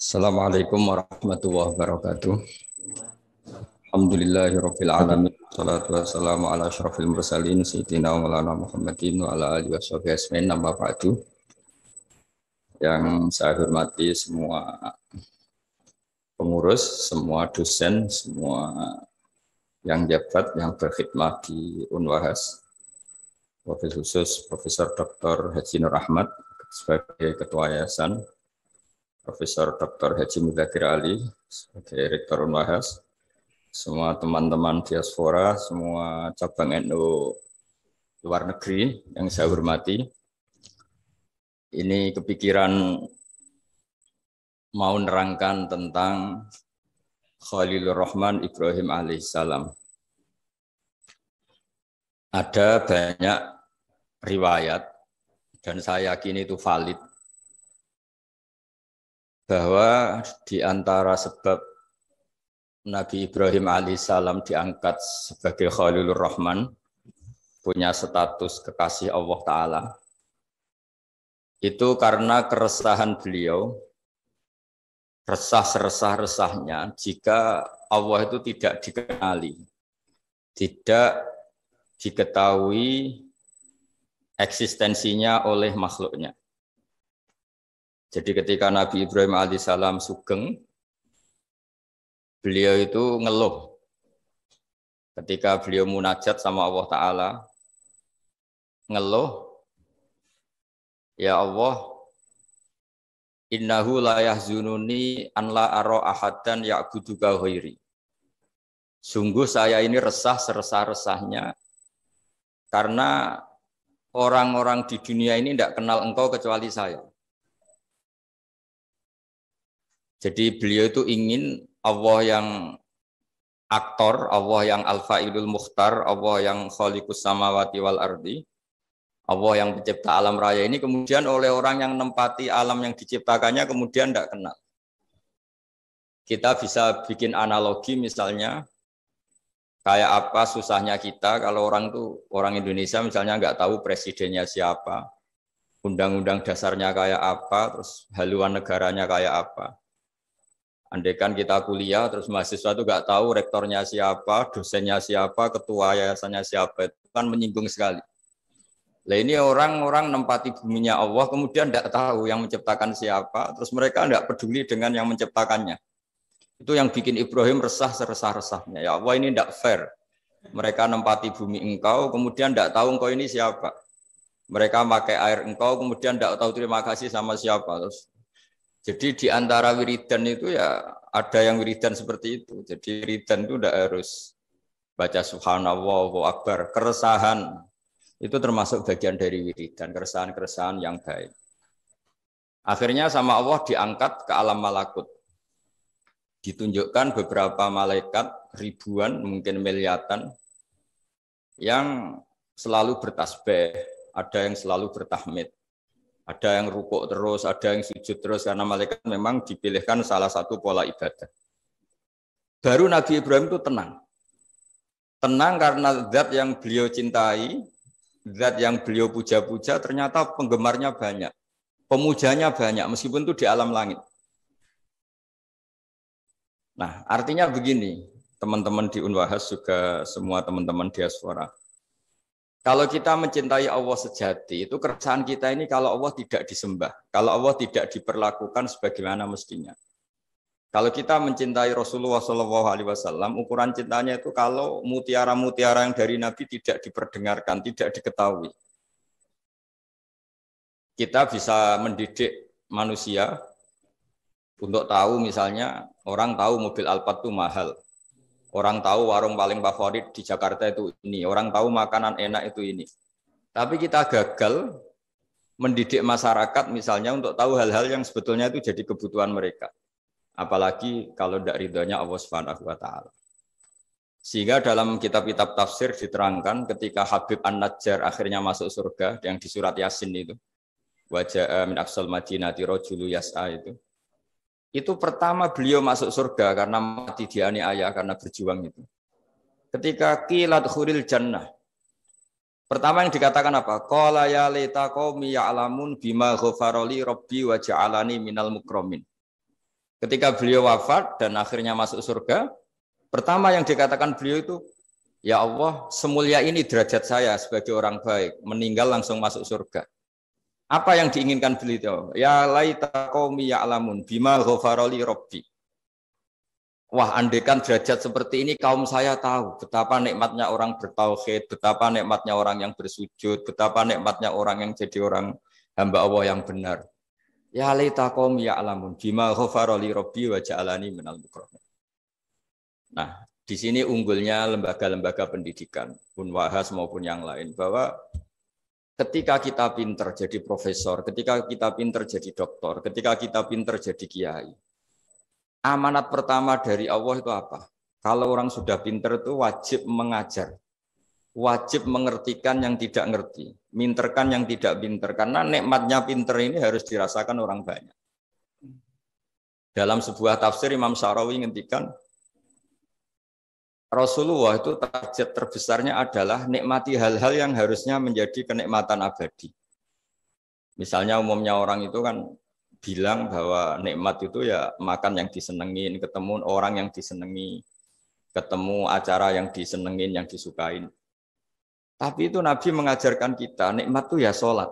Assalamualaikum warahmatullahi wabarakatuh. Alhamdulillahirabbil alamin. Shalatu wassalamu ala asyrafil mursalin sayyidina wa maulana Muhammadin wa ala alihi washabihi ajmain. Amma ba'du. Yang saya hormati semua pengurus, semua dosen, semua yang jabat yang berkhidmat di Unwahas. Wabil khusus Profesor Dr. Haji Nur Ahmad sebagai Ketua Yayasan, Profesor Dr. Haji Mudzakkir Ali sebagai Rektor Unwahas, semua teman-teman diaspora, semua cabang NU luar negeri yang saya hormati. Ini kepikiran mau nerangkan tentang Khalilur Rahman Ibrahim alaihissalam. Ada banyak riwayat dan saya yakin itu valid bahwa di antara sebab Nabi Ibrahim alaihissalam diangkat sebagai Khalilur Rahman, punya status kekasih Allah Ta'ala, itu karena keresahan beliau, resah seresah-resahnya jika Allah itu tidak dikenali, tidak diketahui eksistensinya oleh makhluknya. Jadi ketika Nabi Ibrahim alaihissalam sugeng, beliau itu ngeluh. Ketika beliau munajat sama Allah Ta'ala, ngeluh, ya Allah, innahu la yahzununi an la ara ahadan ya'buduka ghairi. Sungguh saya ini resah seresah-resahnya karena orang-orang di dunia ini tidak kenal engkau kecuali saya. Jadi beliau itu ingin Allah yang aktor, Allah yang al-fa'ilul mukhtar, Allah yang khaliqus samawati wal ardi, Allah yang pencipta alam raya ini kemudian oleh orang yang menempati alam yang diciptakannya kemudian tidak kenal. Kita bisa bikin analogi misalnya kayak apa susahnya kita kalau orang Indonesia misalnya nggak tahu presidennya siapa, undang-undang dasarnya kayak apa, terus haluan negaranya kayak apa. Andaikan kita kuliah terus mahasiswa itu nggak tahu rektornya siapa, dosennya siapa, ketua yayasannya siapa, itu kan menyinggung sekali. Nah ini orang-orang nempati buminya Allah kemudian tidak tahu yang menciptakan siapa, terus mereka tidak peduli dengan yang menciptakannya. Itu yang bikin Ibrahim resah seresah-resahnya. Ya Allah ini tidak fair. Mereka nempati bumi engkau kemudian tidak tahu engkau ini siapa. Mereka pakai air engkau kemudian tidak tahu terima kasih sama siapa. Terus jadi di antara wiridan itu ya ada yang wiridan seperti itu. Jadi wiridan itu tidak harus baca subhanallah, Allahu akbar. Keresahan itu termasuk bagian dari wiridan, keresahan-keresahan yang baik. Akhirnya sama Allah diangkat ke alam malakut. Ditunjukkan beberapa malaikat, ribuan, mungkin miliatan, yang selalu bertasbih, ada yang selalu bertahmid. Ada yang rukuk terus, ada yang sujud terus, karena malaikat memang dipilihkan salah satu pola ibadah. Baru Nabi Ibrahim itu tenang. Tenang karena zat yang beliau cintai, zat yang beliau puja-puja, ternyata penggemarnya banyak. Pemujanya banyak, meskipun itu di alam langit. Nah, artinya begini, teman-teman di Unwahas juga semua teman-teman diaspora. Kalau kita mencintai Allah sejati, itu keresahan kita ini kalau Allah tidak disembah, kalau Allah tidak diperlakukan sebagaimana mestinya. Kalau kita mencintai Rasulullah SAW, ukuran cintanya itu kalau mutiara-mutiara yang dari Nabi tidak diperdengarkan, tidak diketahui. Kita bisa mendidik manusia untuk tahu misalnya, orang tahu mobil Alphard itu mahal. Orang tahu warung paling favorit di Jakarta itu ini. Orang tahu makanan enak itu ini. Tapi kita gagal mendidik masyarakat misalnya untuk tahu hal-hal yang sebetulnya itu jadi kebutuhan mereka. Apalagi kalau tidak ridhonya Allah Subhanahu wa Ta'ala. Sehingga dalam kitab-kitab tafsir diterangkan ketika Habib An-Najjar akhirnya masuk surga yang di surat Yasin itu. Wajah min aqsal madinati rajulu yas'a itu. Itu pertama beliau masuk surga karena mati dianiaya karena berjuang itu. Ketika qilat khuril jannah. Pertama yang dikatakan apa? Qala ya laita qaumi ya'lamun bima ghafarali rabbi wa ja'alani minal mukramin. Ketika beliau wafat dan akhirnya masuk surga, pertama yang dikatakan beliau itu, ya Allah, semulia ini derajat saya sebagai orang baik, meninggal langsung masuk surga. Apa yang diinginkan beliau? Ya laita qaumi ya'lamun bima ghafarali rabbi. Wah, andaikan derajat seperti ini kaum saya tahu betapa nikmatnya orang bertauhid, betapa nikmatnya orang yang bersujud, betapa nikmatnya orang yang jadi orang hamba Allah yang benar. Ya laita qaumi ya'lamun bima ghafarali rabbi wa ja'alani minal mukramin. Nah, di sini unggulnya lembaga-lembaga pendidikan, Unwahas maupun yang lain, bahwa ketika kita pinter jadi profesor, ketika kita pinter jadi doktor, ketika kita pinter jadi kiai, amanat pertama dari Allah itu apa? Kalau orang sudah pinter itu wajib mengajar, wajib mengertikan yang tidak ngerti, minterkan yang tidak pinter, karena nikmatnya pinter ini harus dirasakan orang banyak. Dalam sebuah tafsir Imam Syarawi ngendikan, Rasulullah itu target terbesarnya adalah nikmati hal-hal yang harusnya menjadi kenikmatan abadi. Misalnya umumnya orang itu kan bilang bahwa nikmat itu ya makan yang disenengin, ketemu orang yang disenengi, ketemu acara yang disenengin, yang disukain. Tapi itu Nabi mengajarkan kita, nikmat itu ya sholat.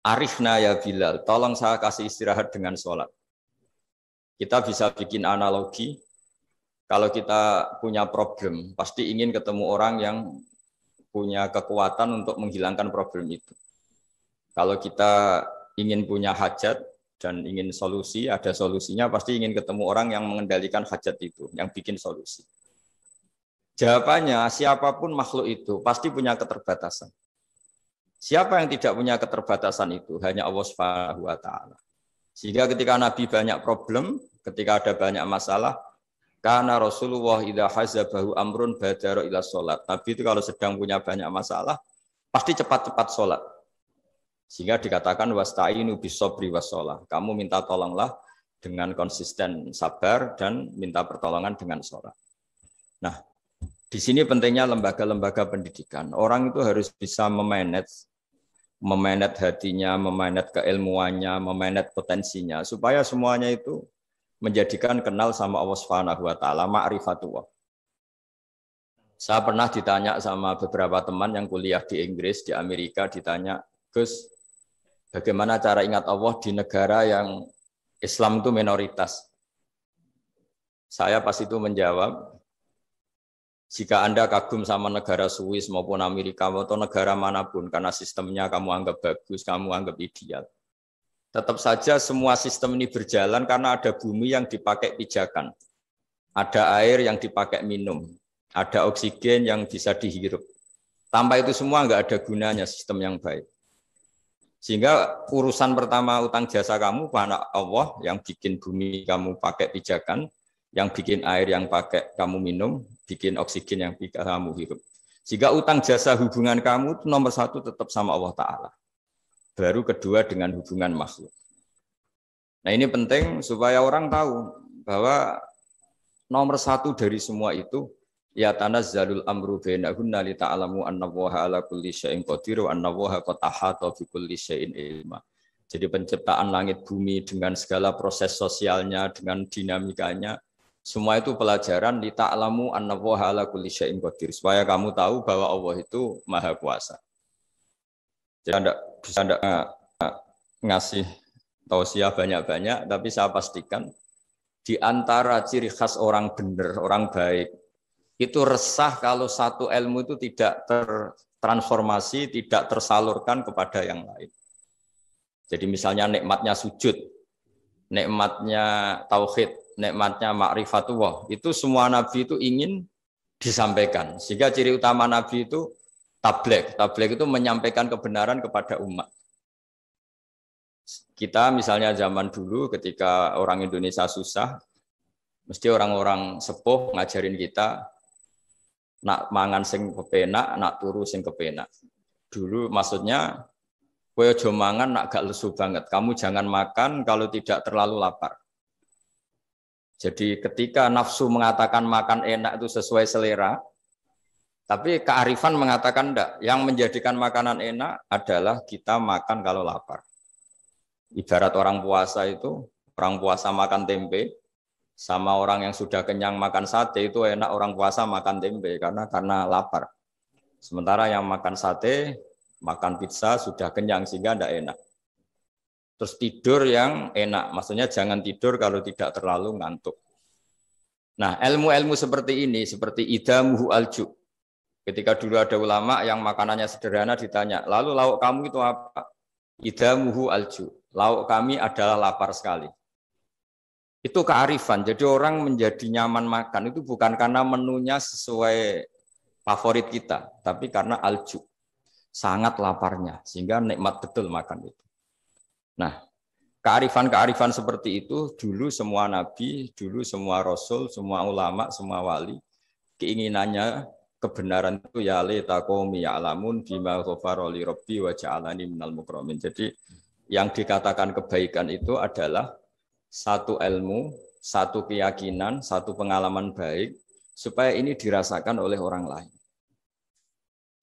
Arifna ya Bilal, tolong saya kasih istirahat dengan sholat. Kita bisa bikin analogi, kalau kita punya problem, pasti ingin ketemu orang yang punya kekuatan untuk menghilangkan problem itu. Kalau kita ingin punya hajat dan ingin solusi, ada solusinya, pasti ingin ketemu orang yang mengendalikan hajat itu, yang bikin solusi. Jawabannya, siapapun makhluk itu pasti punya keterbatasan. Siapa yang tidak punya keterbatasan itu? Hanya Allah Subhanahu wa Ta'ala. Sehingga ketika Nabi banyak problem, ketika ada banyak masalah, karena Rasulullah idza hazabahu amrun badara ila sholat. Nabi itu kalau sedang punya banyak masalah, pasti cepat-cepat sholat. Sehingga dikatakan wasta'inu bisobri wassalah. Kamu minta tolonglah dengan konsisten sabar dan minta pertolongan dengan sholat. Nah, di sini pentingnya lembaga-lembaga pendidikan. Orang itu harus bisa memanage hatinya, memanage keilmuannya, memanage potensinya, supaya semuanya itu menjadikan kenal sama Allah Subhanahu wa Ta'ala, ma'rifatullah. Saya pernah ditanya sama beberapa teman yang kuliah di Inggris, di Amerika, ditanya, Gus, bagaimana cara ingat Allah di negara yang Islam itu minoritas? Saya pas itu menjawab, jika Anda kagum sama negara Swiss maupun Amerika atau negara manapun, karena sistemnya kamu anggap bagus, kamu anggap ideal, tetap saja semua sistem ini berjalan karena ada bumi yang dipakai pijakan, ada air yang dipakai minum, ada oksigen yang bisa dihirup. Tanpa itu semua nggak ada gunanya sistem yang baik. Sehingga urusan pertama utang jasa kamu pada Allah yang bikin bumi kamu pakai pijakan, yang bikin air yang pakai kamu minum, bikin oksigen yang kamu hirup. Sehingga utang jasa hubungan kamu itu nomor satu tetap sama Allah Ta'ala. Baru kedua dengan hubungan makhluk. Nah ini penting supaya orang tahu bahwa nomor satu dari semua itu ya tanazzalul amru bainahunna li ta'lamu annallaha ala kulli syai'in qadir wa annallaha qad ahata bi kulli syai'in ilma. Jadi penciptaan langit bumi dengan segala proses sosialnya, dengan dinamikanya, semua itu pelajaran li ta'lamu annallaha ala kulli syai'in qadir, supaya kamu tahu bahwa Allah itu Maha Kuasa. Jadi Anda bisa ngasih tausiah banyak-banyak, tapi saya pastikan di antara ciri khas orang benar, orang baik, itu resah kalau satu ilmu itu tidak tertransformasi, tidak tersalurkan kepada yang lain. Jadi misalnya nikmatnya sujud, nikmatnya tauhid, nikmatnya ma'rifatullah, itu semua nabi itu ingin disampaikan. Sehingga ciri utama nabi itu tabligh. Tabligh itu menyampaikan kebenaran kepada umat. Kita misalnya zaman dulu ketika orang Indonesia susah, mesti orang-orang sepuh ngajarin kita nak mangan sing kepenak, nak turu sing kepenak. Dulu maksudnya kowe aja mangan nak gak lesu banget. Kamu jangan makan kalau tidak terlalu lapar. Jadi ketika nafsu mengatakan makan enak itu sesuai selera, tapi kearifan mengatakan enggak. Yang menjadikan makanan enak adalah kita makan kalau lapar. Ibarat orang puasa itu, Orang puasa makan tempe, sama orang yang sudah kenyang makan sate itu enak orang puasa makan tempe karena lapar. Sementara yang makan sate, makan pizza sudah kenyang sehingga tidak enak. Terus tidur yang enak, maksudnya jangan tidur kalau tidak terlalu ngantuk. Nah, ilmu-ilmu seperti ini, seperti idamuhu alju. Ketika dulu ada ulama yang makanannya sederhana ditanya, lalu lauk kamu itu apa? Idamuhu alju. Lauk kami adalah lapar sekali. Itu kearifan. Jadi orang menjadi nyaman makan itu bukan karena menunya sesuai favorit kita, tapi karena alju. Sangat laparnya, sehingga nikmat betul makan itu. Nah, kearifan-kearifan seperti itu dulu semua nabi, dulu semua rasul, semua ulama, semua wali, keinginannya kebenaran itu ya laita qaumi ya'lamun bima ghafara li rabbi wa ja'alani minal mukramin. Jadi yang dikatakan kebaikan itu adalah satu ilmu, satu keyakinan, satu pengalaman baik supaya ini dirasakan oleh orang lain.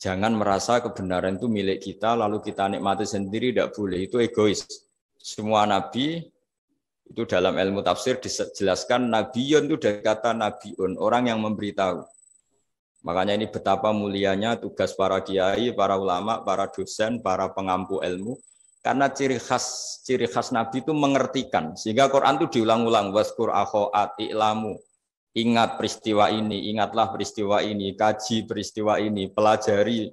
Jangan merasa kebenaran itu milik kita lalu kita nikmati sendiri, tidak boleh, itu egois. Semua nabi itu dalam ilmu tafsir dijelaskan nabiyun itu dari kata nabiun, orang yang memberitahu. Makanya ini betapa mulianya tugas para kiai, para ulama, para dosen, para pengampu ilmu. Karena ciri khas nabi itu mengertikan. Sehingga Quran itu diulang-ulang, waskur akhoat i'lamu. Ingat peristiwa ini, ingatlah peristiwa ini, kaji peristiwa ini, pelajari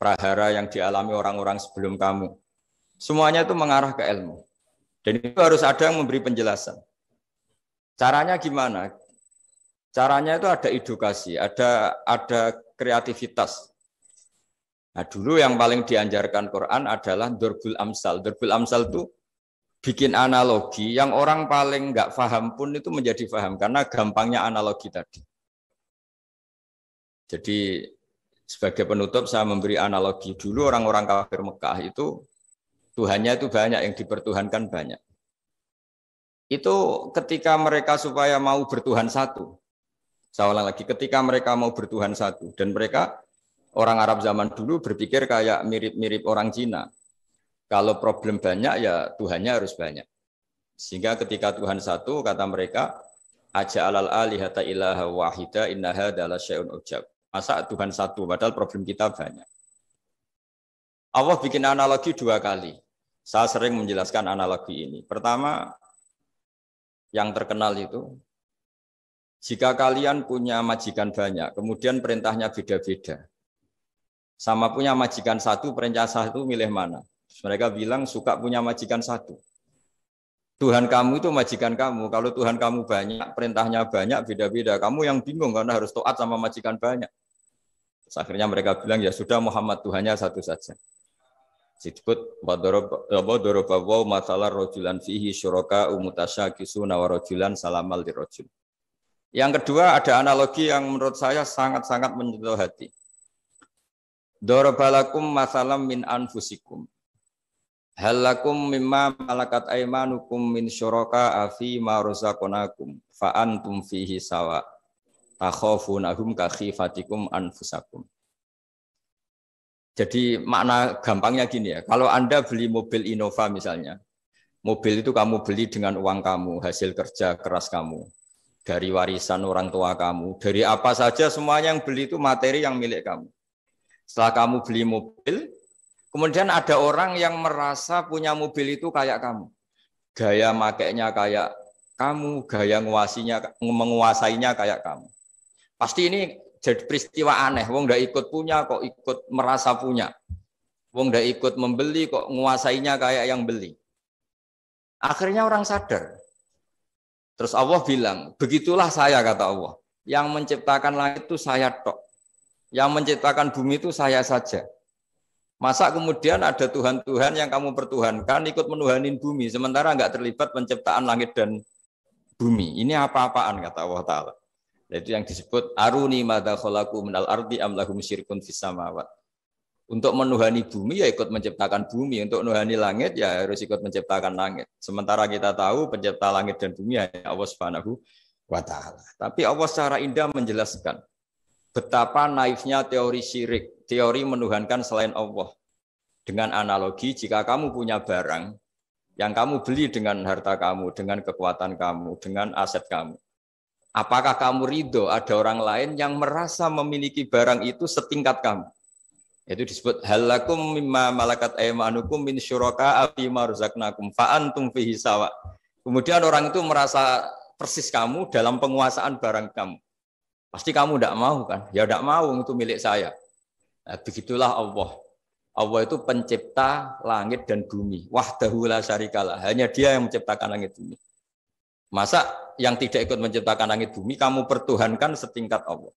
prahara yang dialami orang-orang sebelum kamu. Semuanya itu mengarah ke ilmu. Dan itu harus ada yang memberi penjelasan. Caranya gimana? Caranya itu ada edukasi, ada kreativitas. Nah, dulu yang paling dianjarkan Quran adalah Durbul Amsal. Durbul Amsal itu bikin analogi yang orang paling nggak paham pun itu menjadi paham karena gampangnya analogi tadi. Jadi sebagai penutup saya memberi analogi dulu orang-orang kafir Mekah itu Tuhannya itu banyak, yang dipertuhankan banyak. Itu ketika mereka supaya mau bertuhan satu. Saya ulang lagi, ketika mereka mau bertuhan satu dan mereka orang Arab zaman dulu berpikir kayak mirip-mirip orang Cina. Kalau problem banyak ya Tuhannya harus banyak. Sehingga ketika Tuhan satu kata mereka aja'alal alihata ilaha wahida inna hadza la syai'un ujab. Masa Tuhan satu padahal problem kita banyak. Allah bikin analogi dua kali. Saya sering menjelaskan analogi ini. Pertama yang terkenal itu jika kalian punya majikan banyak, kemudian perintahnya beda-beda. Sama punya majikan satu, perintah satu milih mana? Mereka bilang suka punya majikan satu. Tuhan kamu itu majikan kamu. Kalau Tuhan kamu banyak, perintahnya banyak, beda-beda. Kamu yang bingung karena harus taat sama majikan banyak. Terus akhirnya mereka bilang, ya sudah Muhammad Tuhannya satu saja. Disebut wadorobawaw masalah rojulan fihi syuraka umutasyakisu nawarojulan salamal dirojul. Yang kedua ada analogi yang menurut saya sangat-sangat menyentuh hati. Dorobalakum masalam min anfusikum. Halakum mimma malakat aimanukum min syuraka afi ma razaqnakum fa antum fihi sawa takhafunahum ka khifatikum anfusakum. Jadi makna gampangnya gini ya, kalau Anda beli mobil Innova misalnya, mobil itu kamu beli dengan uang kamu, hasil kerja keras kamu, dari warisan orang tua kamu, dari apa saja semuanya yang beli itu materi yang milik kamu. Setelah kamu beli mobil, kemudian ada orang yang merasa punya mobil itu kayak kamu. Gaya makainya kayak kamu, gaya menguasainya kayak kamu. Pasti ini jadi peristiwa aneh. Wong ndak ikut punya kok ikut merasa punya. Wong ndak ikut membeli kok menguasainya kayak yang beli. Akhirnya orang sadar. Terus Allah bilang, begitulah saya kata Allah. Yang menciptakan langit itu saya tok. Yang menciptakan bumi itu saya saja. Masa kemudian ada Tuhan-Tuhan yang kamu pertuhankan ikut menuhanin bumi, sementara enggak terlibat penciptaan langit dan bumi. Ini apa-apaan kata Allah Ta'ala. Itu yang disebut aruni madza khalaqu minal ardi am lahum syirkun fis samawat. Untuk menuhani bumi ya ikut menciptakan bumi, untuk menuhani langit ya harus ikut menciptakan langit. Sementara kita tahu pencipta langit dan bumi hanya Allah Subhanahu wa taala. Tapi Allah secara indah menjelaskan betapa naifnya teori syirik, teori menuhankan selain Allah. Dengan analogi jika kamu punya barang, yang kamu beli dengan harta kamu, dengan kekuatan kamu, dengan aset kamu. Apakah kamu ridho ada orang lain yang merasa memiliki barang itu setingkat kamu? Itu disebut halakum mimma malakat aymanukum min syuraka fima razaqnakum fa antum fihi sawa. Kemudian orang itu merasa persis kamu dalam penguasaan barang kamu. Pasti kamu tidak mau kan? Ya tidak mau, itu milik saya. Nah, begitulah Allah. Allah itu pencipta langit dan bumi. Wahdahu la syarikalah. Hanya Dia yang menciptakan langit bumi. Masa yang tidak ikut menciptakan langit bumi kamu pertuhankan setingkat Allah?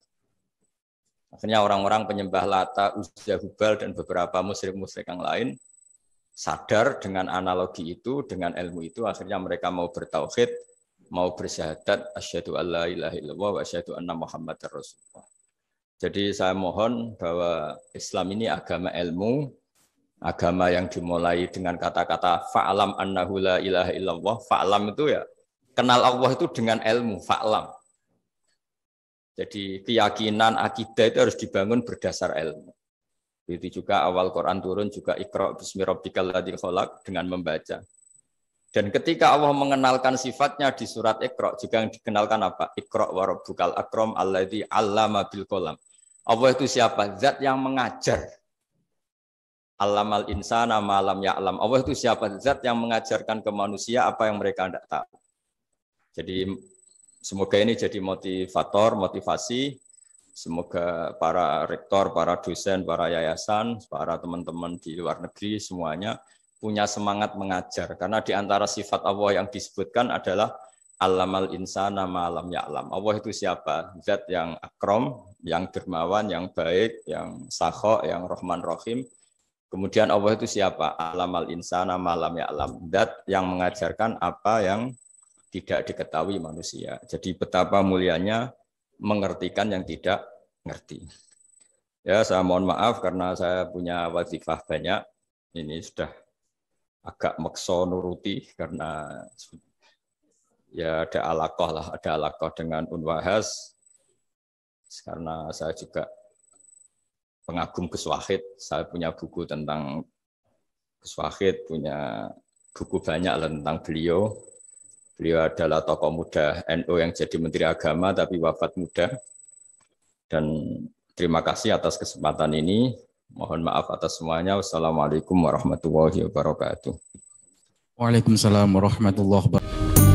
Akhirnya orang-orang penyembah Lata, Uzza, Hubal dan beberapa musyrik-musyrik yang lain sadar dengan analogi itu, dengan ilmu itu, akhirnya mereka mau bertauhid, mau bersyahadat asyhadu alla ilaha illallah wa asyhadu anna muhammadar rasulullah. Jadi saya mohon bahwa Islam ini agama ilmu, agama yang dimulai dengan kata-kata fa'lam annahu la ilaha illallah. Fa'lam itu ya kenal Allah itu dengan ilmu, fa'lam. Jadi keyakinan akidah itu harus dibangun berdasar ilmu. Itu juga awal Quran turun juga Iqra bismi rabbikal ladzi khalaq dengan membaca. Dan ketika Allah mengenalkan sifatnya di surat Iqra juga yang dikenalkan apa? Iqra wa rabbukal akram alladzi 'allama bil qalam. Allah itu siapa? Zat yang mengajar. Allamal insana ma lam ya'lam. Allah itu siapa? Zat yang mengajarkan ke manusia apa yang mereka tidak tahu. Jadi semoga ini jadi motivator, motivasi. Semoga para rektor, para dosen, para yayasan, para teman-teman di luar negeri semuanya punya semangat mengajar. Karena di antara sifat Allah yang disebutkan adalah Allamal insana ma lam ya'lam. Allah itu siapa? Zat yang akram, yang dermawan, yang baik, yang sakho, yang rahman rahim. Kemudian Allah itu siapa? Allamal insana ma lam ya'lam. Zat yang mengajarkan apa yang tidak diketahui manusia. Jadi betapa mulianya mengertikan yang tidak ngerti. Ya, saya mohon maaf karena saya punya wazifah banyak. Ini sudah agak makso nuruti karena ya ada alaqah dengan Unwahas karena saya juga pengagum Gus Wahid. Saya punya buku tentang Gus Wahid, punya buku banyak tentang beliau. Beliau adalah tokoh muda NU yang jadi Menteri Agama tapi wafat muda. Dan terima kasih atas kesempatan ini. Mohon maaf atas semuanya. Wassalamualaikum warahmatullahi wabarakatuh. Waalaikumsalam warahmatullahi wabarakatuh.